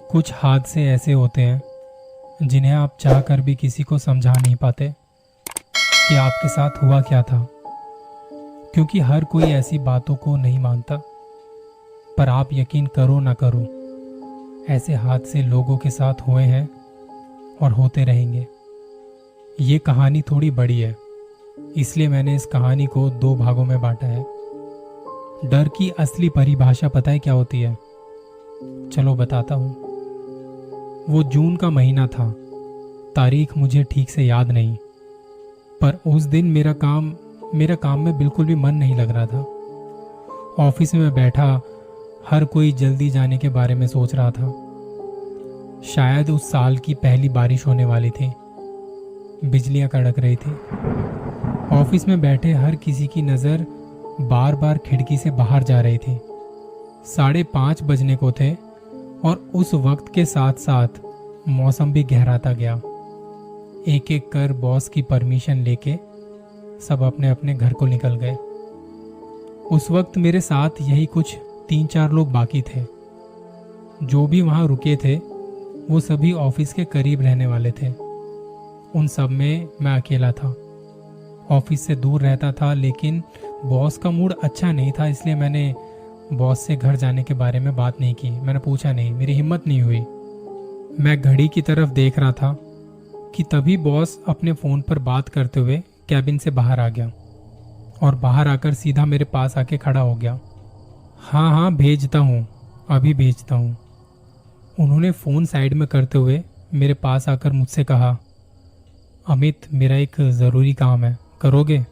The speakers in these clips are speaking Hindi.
कुछ हादसे ऐसे होते हैं जिन्हें आप चाह कर भी किसी को समझा नहीं पाते कि आपके साथ हुआ क्या था, क्योंकि हर कोई ऐसी बातों को नहीं मानता। पर आप यकीन करो ना करो, ऐसे हादसे लोगों के साथ हुए हैं और होते रहेंगे। ये कहानी थोड़ी बड़ी है, इसलिए मैंने इस कहानी को 2 भागों में बांटा है। डर की असली परिभाषा पता है क्या होती है? चलो बताता हूँ। वो जून का महीना था, तारीख मुझे ठीक से याद नहीं, पर उस दिन मेरा काम में बिल्कुल भी मन नहीं लग रहा था। ऑफिस में बैठा हर कोई जल्दी जाने के बारे में सोच रहा था। शायद उस साल की पहली बारिश होने वाली थी। बिजलियां कड़क रही थी। ऑफिस में बैठे हर किसी की नजर बार बार खिड़की से बाहर जा रही थी। 5:30 बजने को थे और उस वक्त के साथ साथ मौसम भी गहराता गया। एक एक कर बॉस की परमिशन लेके सब अपने अपने घर को निकल गए। उस वक्त मेरे साथ यही कुछ 3-4 लोग बाकी थे। जो भी वहां रुके थे वो सभी ऑफिस के करीब रहने वाले थे। उन सब में मैं अकेला था। ऑफिस से दूर रहता था, लेकिन बॉस का मूड अच्छा नहीं था, इसलिए मैंने बॉस से घर जाने के बारे में बात नहीं की। मैंने पूछा नहीं, मेरी हिम्मत नहीं हुई। मैं घड़ी की तरफ देख रहा था कि तभी बॉस अपने फोन पर बात करते हुए कैबिन से बाहर आ गया और बाहर आकर सीधा मेरे पास आके खड़ा हो गया। हाँ, भेजता हूँ, अभी भेजता हूँ। उन्होंने फ़ोन साइड में करते हुए मेरे पास आकर मुझसे कहा, अमित, मेरा एक ज़रूरी काम है, करोगे?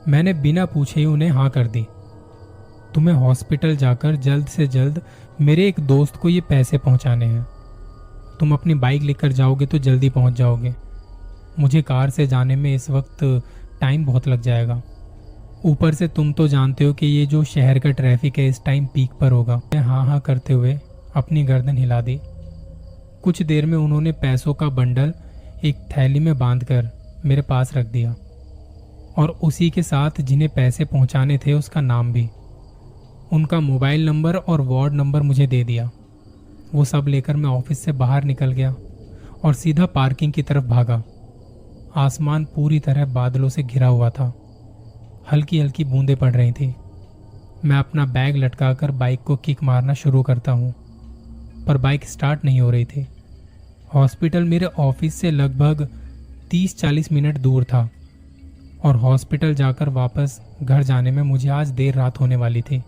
मैंने बिना पूछे ही उन्हें हाँ कर दी। तुम्हें हॉस्पिटल जाकर जल्द से जल्द मेरे एक दोस्त को ये पैसे पहुंचाने हैं। तुम अपनी बाइक लेकर जाओगे तो जल्दी पहुंच जाओगे। मुझे कार से जाने में इस वक्त टाइम बहुत लग जाएगा। ऊपर से तुम तो जानते हो कि ये जो शहर का ट्रैफिक है इस टाइम पीक पर होगा। मैं हाँ करते हुए अपनी गर्दन हिला दी। कुछ देर में उन्होंने पैसों का बंडल एक थैली में बांधकर मेरे पास रख दिया और उसी के साथ जिन्हें पैसे पहुंचाने थे उसका नाम भी, उनका मोबाइल नंबर और वार्ड नंबर मुझे दे दिया। वो सब लेकर मैं ऑफिस से बाहर निकल गया और सीधा पार्किंग की तरफ भागा। आसमान पूरी तरह बादलों से घिरा हुआ था। हल्की हल्की बूंदें पड़ रही थी। मैं अपना बैग लटकाकर बाइक को किक मारना शुरू करता हूँ, पर बाइक स्टार्ट नहीं हो रही थी। हॉस्पिटल मेरे ऑफिस से लगभग 30-40 मिनट दूर था और हॉस्पिटल जाकर वापस घर जाने में मुझे आज देर रात होने वाली थी,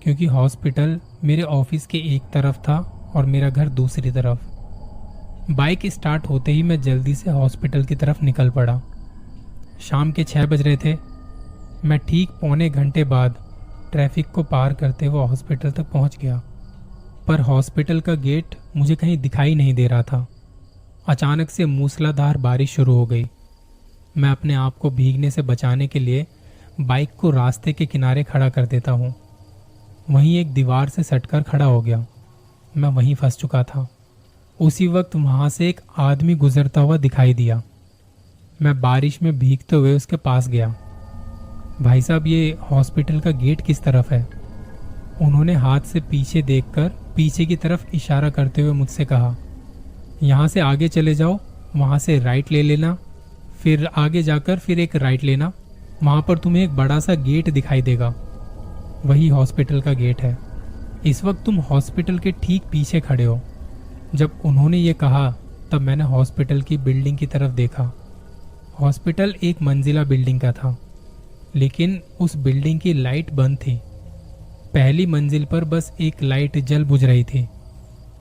क्योंकि हॉस्पिटल मेरे ऑफिस के एक तरफ था और मेरा घर दूसरी तरफ। बाइक स्टार्ट होते ही मैं जल्दी से हॉस्पिटल की तरफ निकल पड़ा। शाम के 6 बज रहे थे। मैं ठीक पौने घंटे बाद ट्रैफिक को पार करते हुए हॉस्पिटल तक पहुंच गया, पर हॉस्पिटल का गेट मुझे कहीं दिखाई नहीं दे रहा था। अचानक से मूसलाधार बारिश शुरू हो गई। मैं अपने आप को भीगने से बचाने के लिए बाइक को रास्ते के किनारे खड़ा कर देता हूँ। वहीं एक दीवार से सटकर खड़ा हो गया। मैं वहीं फंस चुका था। उसी वक्त वहां से एक आदमी गुजरता हुआ दिखाई दिया। मैं बारिश में भीगते हुए उसके पास गया। भाई साहब, ये हॉस्पिटल का गेट किस तरफ है? उन्होंने हाथ से पीछे देखकर पीछे की तरफ इशारा करते हुए मुझसे कहा, यहाँ से आगे चले जाओ, वहाँ से राइट ले लेना, फिर आगे जाकर फिर एक राइट लेना, वहाँ पर तुम्हें एक बड़ा सा गेट दिखाई देगा, वही हॉस्पिटल का गेट है। इस वक्त तुम हॉस्पिटल के ठीक पीछे खड़े हो। जब उन्होंने ये कहा तब मैंने हॉस्पिटल की बिल्डिंग की तरफ देखा। हॉस्पिटल एक मंजिला बिल्डिंग का था, लेकिन उस बिल्डिंग की लाइट बंद थी। पहली मंजिल पर बस एक लाइट जल बुझ रही थी।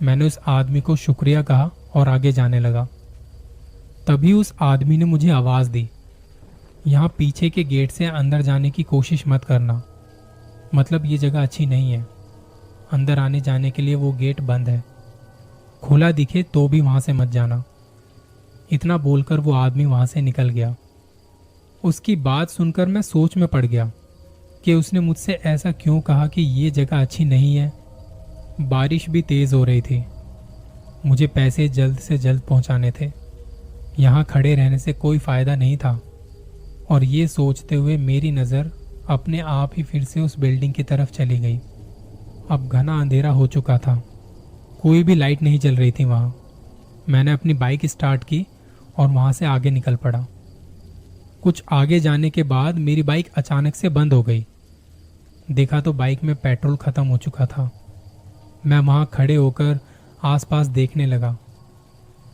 मैंने उस आदमी को शुक्रिया कहा और आगे जाने लगा। तभी उस आदमी ने मुझे आवाज़ दी, यहाँ पीछे के गेट से अंदर जाने की कोशिश मत करना, मतलब ये जगह अच्छी नहीं है। अंदर आने जाने के लिए वो गेट बंद है, खुला दिखे तो भी वहाँ से मत जाना। इतना बोलकर वो आदमी वहाँ से निकल गया। उसकी बात सुनकर मैं सोच में पड़ गया कि उसने मुझसे ऐसा क्यों कहा कि ये जगह अच्छी नहीं है। बारिश भी तेज़ हो रही थी। मुझे पैसे जल्द से जल्द पहुंचाने थे। यहाँ खड़े रहने से कोई फ़ायदा नहीं था। और ये सोचते हुए मेरी नज़र अपने आप ही फिर से उस बिल्डिंग की तरफ चली गई। अब घना अंधेरा हो चुका था। कोई भी लाइट नहीं जल रही थी वहाँ। मैंने अपनी बाइक स्टार्ट की और वहाँ से आगे निकल पड़ा। कुछ आगे जाने के बाद मेरी बाइक अचानक से बंद हो गई। देखा तो बाइक में पेट्रोल ख़त्म हो चुका था। मैं वहाँ खड़े होकर आसपास देखने लगा।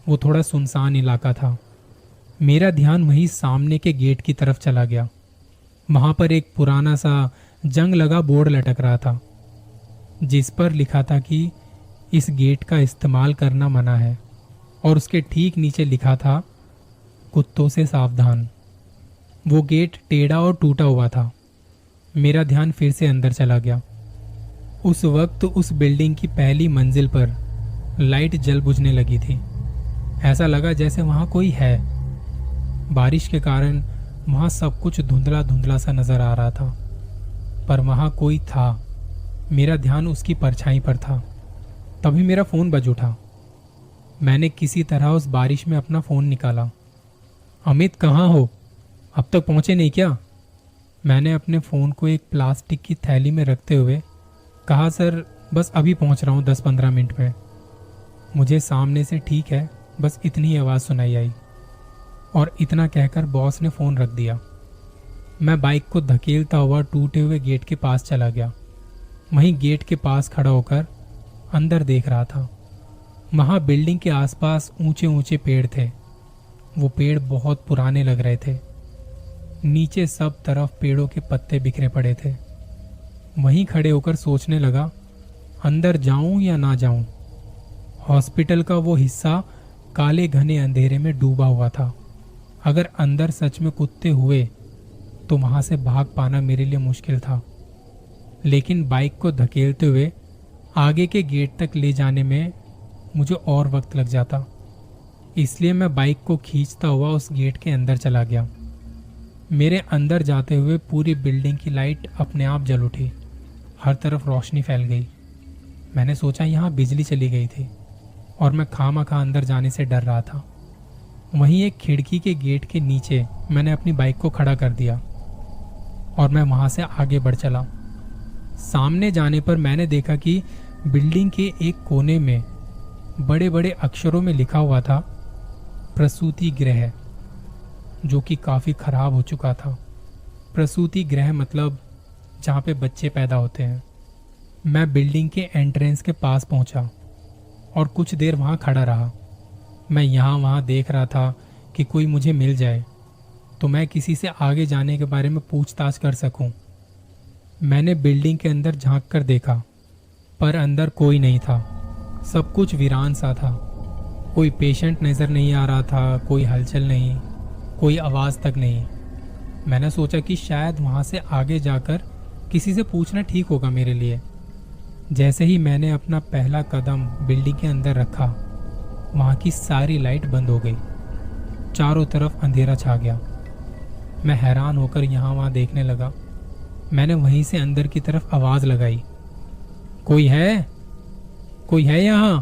वो थोड़ा सुनसान इलाका था। मेरा ध्यान वहीं सामने के गेट की तरफ चला गया। वहाँ पर एक पुराना सा जंग लगा बोर्ड लटक रहा था, जिस पर लिखा था कि इस गेट का इस्तेमाल करना मना है, और उसके ठीक नीचे लिखा था कुत्तों से सावधान। वो गेट टेढ़ा और टूटा हुआ था। मेरा ध्यान फिर से अंदर चला गया। उस वक्त उस बिल्डिंग की पहली मंजिल पर लाइट जल बुझने लगी थी। ऐसा लगा जैसे वहाँ कोई है। बारिश के कारण वहाँ सब कुछ धुंधला धुंधला सा नजर आ रहा था, पर वहाँ कोई था। मेरा ध्यान उसकी परछाई पर था। तभी मेरा फ़ोन बज उठा। मैंने किसी तरह उस बारिश में अपना फ़ोन निकाला। अमित, कहाँ हो? अब तक पहुँचे नहीं क्या? मैंने अपने फ़ोन को एक प्लास्टिक की थैली में रखते हुए कहा, सर बस अभी पहुँच रहा हूँ 10-15 मिनट में। मुझे सामने से ठीक है बस इतनी ही आवाज़ सुनाई आई, और इतना कहकर बॉस ने फ़ोन रख दिया। मैं बाइक को धकेलता हुआ टूटे हुए गेट के पास चला गया। वहीं गेट के पास खड़ा होकर अंदर देख रहा था। वहाँ बिल्डिंग के आसपास ऊंचे ऊंचे पेड़ थे। वो पेड़ बहुत पुराने लग रहे थे। नीचे सब तरफ पेड़ों के पत्ते बिखरे पड़े थे। वहीं खड़े होकर सोचने लगा, अंदर जाऊं या ना जाऊं। हॉस्पिटल का वो हिस्सा काले घने अंधेरे में डूबा हुआ था। अगर अंदर सच में कुत्ते हुए तो वहां से भाग पाना मेरे लिए मुश्किल था। लेकिन बाइक को धकेलते हुए आगे के गेट तक ले जाने में मुझे और वक्त लग जाता, इसलिए मैं बाइक को खींचता हुआ उस गेट के अंदर चला गया। मेरे अंदर जाते हुए पूरी बिल्डिंग की लाइट अपने आप जल उठी। हर तरफ रोशनी फैल गई। मैंने सोचा यहाँ बिजली चली गई थी, और मैं खामखा अंदर जाने से डर रहा था। वहीं एक खिड़की के गेट के नीचे मैंने अपनी बाइक को खड़ा कर दिया, और मैं वहां से आगे बढ़ चला। सामने जाने पर मैंने देखा कि बिल्डिंग के एक कोने में बड़े बड़े अक्षरों में लिखा हुआ था प्रसूति गृह, जो कि काफी खराब हो चुका था। प्रसूति गृह मतलब जहाँ पे बच्चे पैदा होते हैं। मैं बिल्डिंग के एंट्रेंस के पास पहुंचा और कुछ देर वहां खड़ा रहा। मैं यहाँ वहाँ देख रहा था कि कोई मुझे मिल जाए तो मैं किसी से आगे जाने के बारे में पूछताछ कर सकूं। मैंने बिल्डिंग के अंदर झांक कर देखा, पर अंदर कोई नहीं था। सब कुछ वीरान सा था। कोई पेशेंट नज़र नहीं आ रहा था, कोई हलचल नहीं, कोई आवाज़ तक नहीं। मैंने सोचा कि शायद वहाँ से आगे जाकर किसी से पूछना ठीक होगा मेरे लिए। जैसे ही मैंने अपना पहला कदम बिल्डिंग के अंदर रखा, वहाँ की सारी लाइट बंद हो गई। चारों तरफ अंधेरा छा गया। मैं हैरान होकर यहाँ वहाँ देखने लगा। मैंने वहीं से अंदर की तरफ आवाज़ लगाई, कोई है? कोई है यहाँ?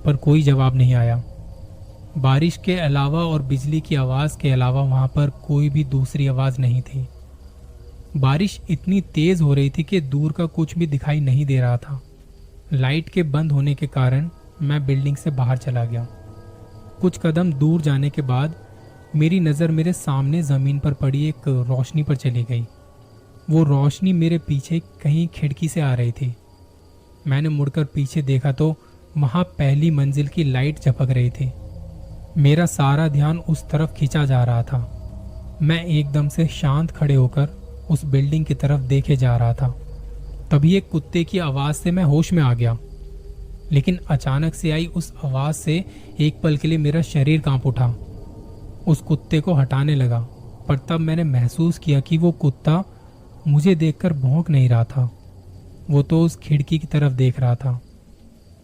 पर कोई जवाब नहीं आया। बारिश के अलावा और बिजली की आवाज़ के अलावा वहाँ पर कोई भी दूसरी आवाज़ नहीं थी। बारिश इतनी तेज़ हो रही थी कि दूर का कुछ भी दिखाई नहीं दे रहा था। लाइट के बंद होने के कारण मैं बिल्डिंग से बाहर चला गया। कुछ कदम दूर जाने के बाद मेरी नज़र मेरे सामने ज़मीन पर पड़ी एक रोशनी पर चली गई। वो रोशनी मेरे पीछे कहीं खिड़की से आ रही थी। मैंने मुड़कर पीछे देखा तो वहाँ पहली मंजिल की लाइट झपक रही थी। मेरा सारा ध्यान उस तरफ खींचा जा रहा था। मैं एकदम से शांत खड़े होकर उस बिल्डिंग की तरफ देखे जा रहा था। तभी एक कुत्ते की आवाज़ से मैं होश में आ गया। लेकिन अचानक से आई उस आवाज़ से एक पल के लिए मेरा शरीर कांप उठा। उस कुत्ते को हटाने लगा, पर तब मैंने महसूस किया कि वो कुत्ता मुझे देखकर भौंक नहीं रहा था। वो तो उस खिड़की की तरफ देख रहा था।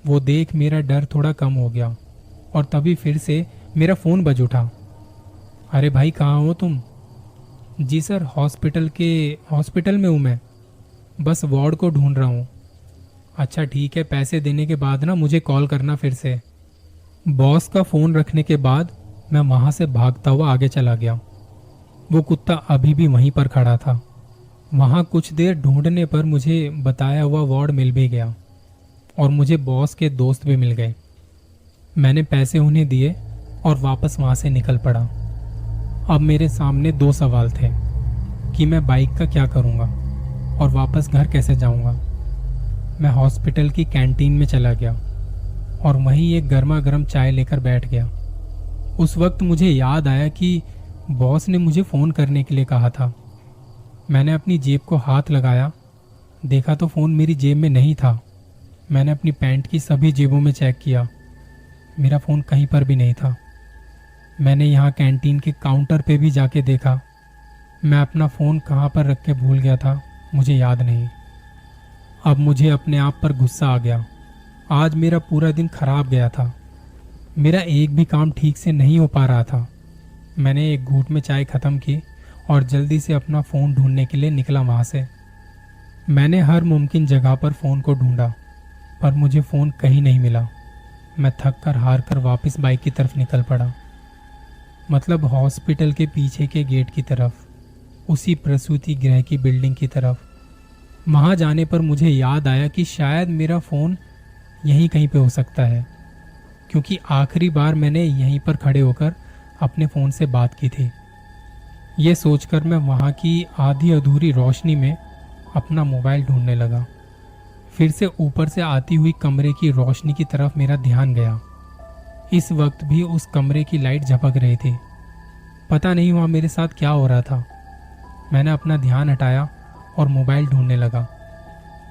वो देख मेरा डर थोड़ा कम हो गया, और तभी फिर से मेरा फ़ोन बज उठा। अरे भाई, कहाँ हो तुम? जी सर, हॉस्पिटल में हूँ मैं, बस वार्ड को ढूंढ रहा हूँ। अच्छा ठीक है, पैसे देने के बाद ना मुझे कॉल करना फिर से। बॉस का फ़ोन रखने के बाद मैं वहाँ से भागता हुआ आगे चला गया। वो कुत्ता अभी भी वहीं पर खड़ा था। वहाँ कुछ देर ढूंढने पर मुझे बताया हुआ वार्ड मिल भी गया। और मुझे बॉस के दोस्त भी मिल गए। मैंने पैसे उन्हें दिए और वापस वहाँ से निकल पड़ा। अब मेरे सामने दो सवाल थे कि मैं बाइक का क्या करूँगा और वापस घर कैसे जाऊँगा। मैं हॉस्पिटल की कैंटीन में चला गया और वहीं एक गर्मा गर्म चाय लेकर बैठ गया। उस वक्त मुझे याद आया कि बॉस ने मुझे फ़ोन करने के लिए कहा था। मैंने अपनी जेब को हाथ लगाया, देखा तो फ़ोन मेरी जेब में नहीं था। मैंने अपनी पैंट की सभी जेबों में चेक किया, मेरा फ़ोन कहीं पर भी नहीं था। मैंने यहाँ कैंटीन के काउंटर पे भी जाके देखा। मैं अपना फ़ोन कहाँ पर रख के भूल गया था मुझे याद नहीं। अब मुझे अपने आप पर गुस्सा आ गया। आज मेरा पूरा दिन खराब गया था। मेरा एक भी काम ठीक से नहीं हो पा रहा था। मैंने एक घूंट में चाय ख़त्म की और जल्दी से अपना फ़ोन ढूंढने के लिए निकला वहाँ से। मैंने हर मुमकिन जगह पर फ़ोन को ढूंढा, पर मुझे फ़ोन कहीं नहीं मिला। मैं थक कर हार कर वापस बाइक की तरफ निकल पड़ा, मतलब हॉस्पिटल के पीछे के गेट की तरफ, उसी प्रसूति गृह की बिल्डिंग की तरफ। वहाँ जाने पर मुझे याद आया कि शायद मेरा फ़ोन यहीं कहीं पे हो सकता है, क्योंकि आखिरी बार मैंने यहीं पर खड़े होकर अपने फ़ोन से बात की थी। ये सोचकर मैं वहाँ की आधी अधूरी रोशनी में अपना मोबाइल ढूंढने लगा। फिर से ऊपर से आती हुई कमरे की रोशनी की तरफ मेरा ध्यान गया। इस वक्त भी उस कमरे की लाइट झपक रही थी। पता नहीं वहाँ मेरे साथ क्या हो रहा था। मैंने अपना ध्यान हटाया और मोबाइल ढूंढने लगा।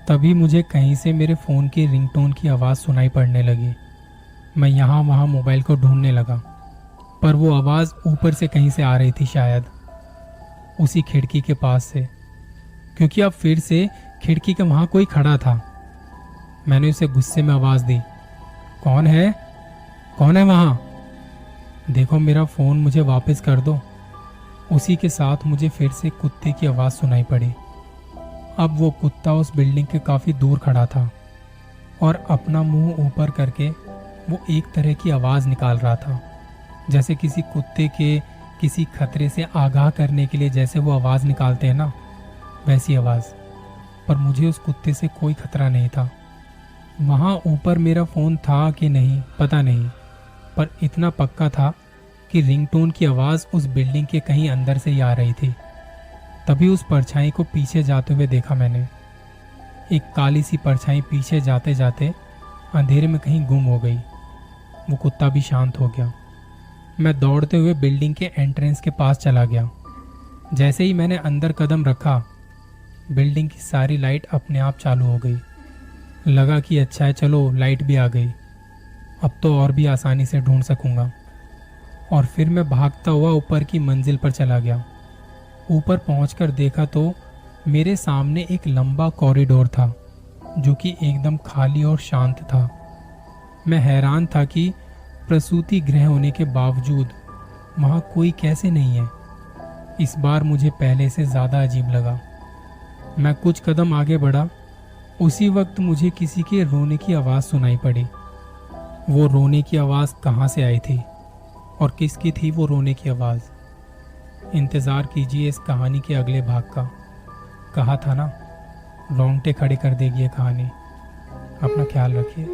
तभी मुझे कहीं से मेरे फ़ोन की रिंगटोन की आवाज़ सुनाई पड़ने लगी। मैं यहाँ वहाँ मोबाइल को ढूंढने लगा, पर वो आवाज़ ऊपर से कहीं से आ रही थी, शायद उसी खिड़की के पास से, क्योंकि अब फिर से खिड़की के वहाँ कोई खड़ा था। मैंने उसे गुस्से में आवाज़ दी, कौन है? कौन है वहाँ? देखो मेरा फ़ोन मुझे वापस कर दो। उसी के साथ मुझे फिर से कुत्ते की आवाज़ सुनाई पड़ी। अब वो कुत्ता उस बिल्डिंग के काफ़ी दूर खड़ा था और अपना मुंह ऊपर करके वो एक तरह की आवाज़ निकाल रहा था, जैसे किसी कुत्ते के किसी खतरे से आगाह करने के लिए जैसे वो आवाज़ निकालते हैं ना, वैसी आवाज़। पर मुझे उस कुत्ते से कोई खतरा नहीं था। वहाँ ऊपर मेरा फ़ोन था कि नहीं पता नहीं, पर इतना पक्का था कि रिंगटोन की आवाज़ उस बिल्डिंग के कहीं अंदर से ही आ रही थी। तभी उस परछाई को पीछे जाते हुए देखा मैंने। एक काली सी परछाई पीछे जाते जाते अंधेरे में कहीं गुम हो गई। वो कुत्ता भी शांत हो गया। मैं दौड़ते हुए बिल्डिंग के एंट्रेंस के पास चला गया। जैसे ही मैंने अंदर कदम रखा, बिल्डिंग की सारी लाइट अपने आप चालू हो गई। लगा कि अच्छा है, चलो लाइट भी आ गई, अब तो और भी आसानी से ढूंढ सकूंगा। और फिर मैं भागता हुआ ऊपर की मंजिल पर चला गया। ऊपर पहुंचकर देखा तो मेरे सामने एक लंबा कॉरिडोर था जो कि एकदम खाली और शांत था। मैं हैरान था कि प्रसूति गृह होने के बावजूद वहाँ कोई कैसे नहीं है। इस बार मुझे पहले से ज़्यादा अजीब लगा। मैं कुछ कदम आगे बढ़ा। उसी वक्त मुझे किसी के रोने की आवाज़ सुनाई पड़ी। वो रोने की आवाज़ कहाँ से आई थी और किसकी थी वो रोने की आवाज़? इंतज़ार कीजिए इस कहानी के अगले भाग का। कहा था ना, रोंगटे खड़े कर देगी ये कहानी। अपना ख्याल रखिए।